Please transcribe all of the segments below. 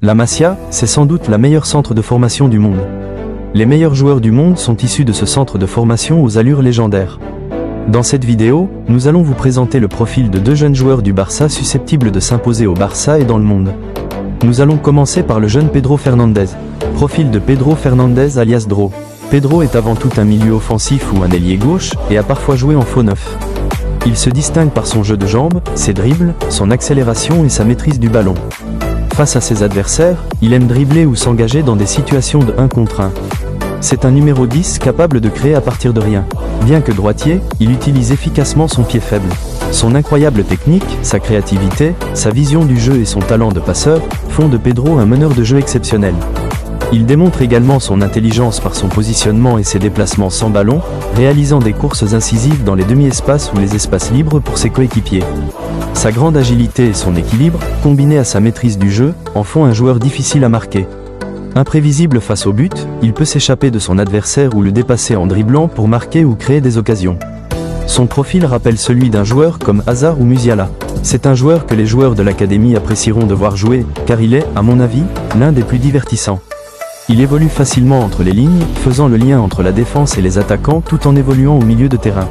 La Masia, c'est sans doute la meilleure centre de formation du monde. Les meilleurs joueurs du monde sont issus de ce centre de formation aux allures légendaires. Dans cette vidéo, nous allons vous présenter le profil de deux jeunes joueurs du Barça susceptibles de s'imposer au Barça et dans le monde. Nous allons commencer par le jeune Pedro Fernandez. Profil de Pedro Fernandez alias Dro. Pedro est avant tout un milieu offensif ou un ailier gauche et a parfois joué en faux neuf. Il se distingue par son jeu de jambes, ses dribbles, son accélération et sa maîtrise du ballon. Face à ses adversaires, il aime dribbler ou s'engager dans des situations de 1 contre 1. C'est un numéro 10 capable de créer à partir de rien. Bien que droitier, il utilise efficacement son pied faible. Son incroyable technique, sa créativité, sa vision du jeu et son talent de passeur font de Pedro un meneur de jeu exceptionnel. Il démontre également son intelligence par son positionnement et ses déplacements sans ballon, réalisant des courses incisives dans les demi-espaces ou les espaces libres pour ses coéquipiers. Sa grande agilité et son équilibre, combinés à sa maîtrise du jeu, en font un joueur difficile à marquer. Imprévisible face au but, il peut s'échapper de son adversaire ou le dépasser en dribblant pour marquer ou créer des occasions. Son profil rappelle celui d'un joueur comme Hazard ou Musiala. C'est un joueur que les joueurs de l'académie apprécieront de voir jouer, car il est, à mon avis, l'un des plus divertissants. Il évolue facilement entre les lignes, faisant le lien entre la défense et les attaquants tout en évoluant au milieu de terrain.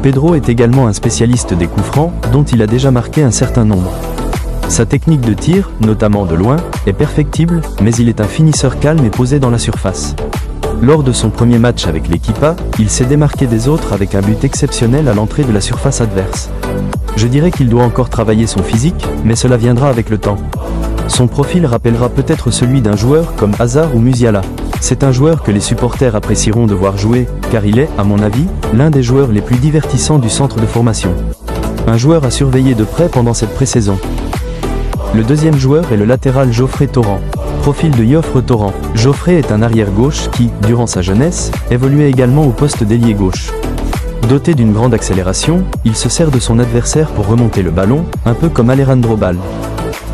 Pedro est également un spécialiste des coups francs, dont il a déjà marqué un certain nombre. Sa technique de tir, notamment de loin, est perfectible, mais il est un finisseur calme et posé dans la surface. Lors de son premier match avec l'Equipa, il s'est démarqué des autres avec un but exceptionnel à l'entrée de la surface adverse. Je dirais qu'il doit encore travailler son physique, mais cela viendra avec le temps. Son profil rappellera peut-être celui d'un joueur comme Hazard ou Musiala. C'est un joueur que les supporters apprécieront de voir jouer, car il est, à mon avis, l'un des joueurs les plus divertissants du centre de formation. Un joueur à surveiller de près pendant cette pré-saison. Le deuxième joueur est le latéral Geoffrey Torrent. Profil de Yoffre Torrent. Geoffrey est un arrière-gauche qui, durant sa jeunesse, évoluait également au poste d'ailier gauche. Doté d'une grande accélération, il se sert de son adversaire pour remonter le ballon, un peu comme Alejandro Bal.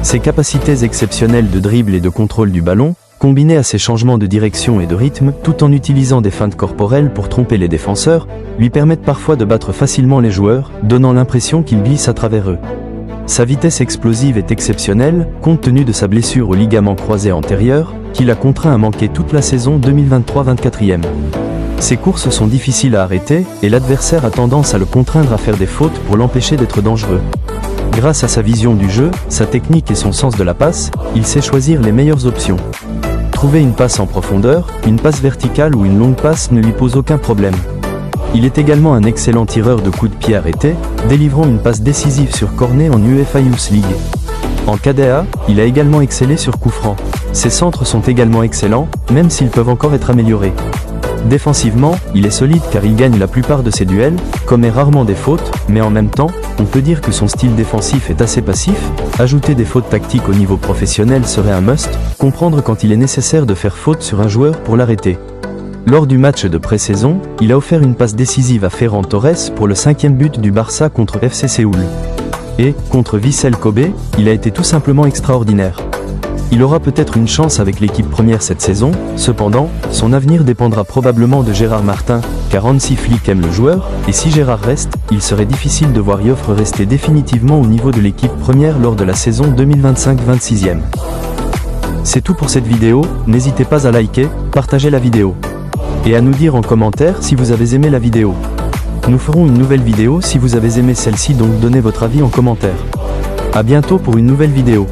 Ses capacités exceptionnelles de dribble et de contrôle du ballon, combinées à ses changements de direction et de rythme, tout en utilisant des feintes corporelles pour tromper les défenseurs, lui permettent parfois de battre facilement les joueurs, donnant l'impression qu'il glisse à travers eux. Sa vitesse explosive est exceptionnelle, compte tenu de sa blessure au ligament croisé antérieur, qui l'a contraint à manquer toute la saison 2023-24e. Ses courses sont difficiles à arrêter, et l'adversaire a tendance à le contraindre à faire des fautes pour l'empêcher d'être dangereux. Grâce à sa vision du jeu, sa technique et son sens de la passe, il sait choisir les meilleures options. Trouver une passe en profondeur, une passe verticale ou une longue passe ne lui pose aucun problème. Il est également un excellent tireur de coups de pied arrêtés, délivrant une passe décisive sur corner en UEFA Youth League. En KDA, il a également excellé sur coups francs. Ses centres sont également excellents, même s'ils peuvent encore être améliorés. Défensivement, il est solide car il gagne la plupart de ses duels, commet rarement des fautes, mais en même temps, on peut dire que son style défensif est assez passif. Ajouter des fautes tactiques au niveau professionnel serait un must, comprendre quand il est nécessaire de faire faute sur un joueur pour l'arrêter. Lors du match de pré-saison, il a offert une passe décisive à Ferran Torres pour le 5e but du Barça contre FC Séoul. Et, contre Vissel Kobe, il a été tout simplement extraordinaire. Il aura peut-être une chance avec l'équipe première cette saison, cependant, son avenir dépendra probablement de Gérard Martin, car Hansi Flick aime le joueur, et si Gérard reste, il serait difficile de voir Yoffre rester définitivement au niveau de l'équipe première lors de la saison 2025-26e. C'est tout pour cette vidéo, n'hésitez pas à liker, partager la vidéo. Et à nous dire en commentaire si vous avez aimé la vidéo. Nous ferons une nouvelle vidéo si vous avez aimé celle-ci, donc donnez votre avis en commentaire. A bientôt pour une nouvelle vidéo.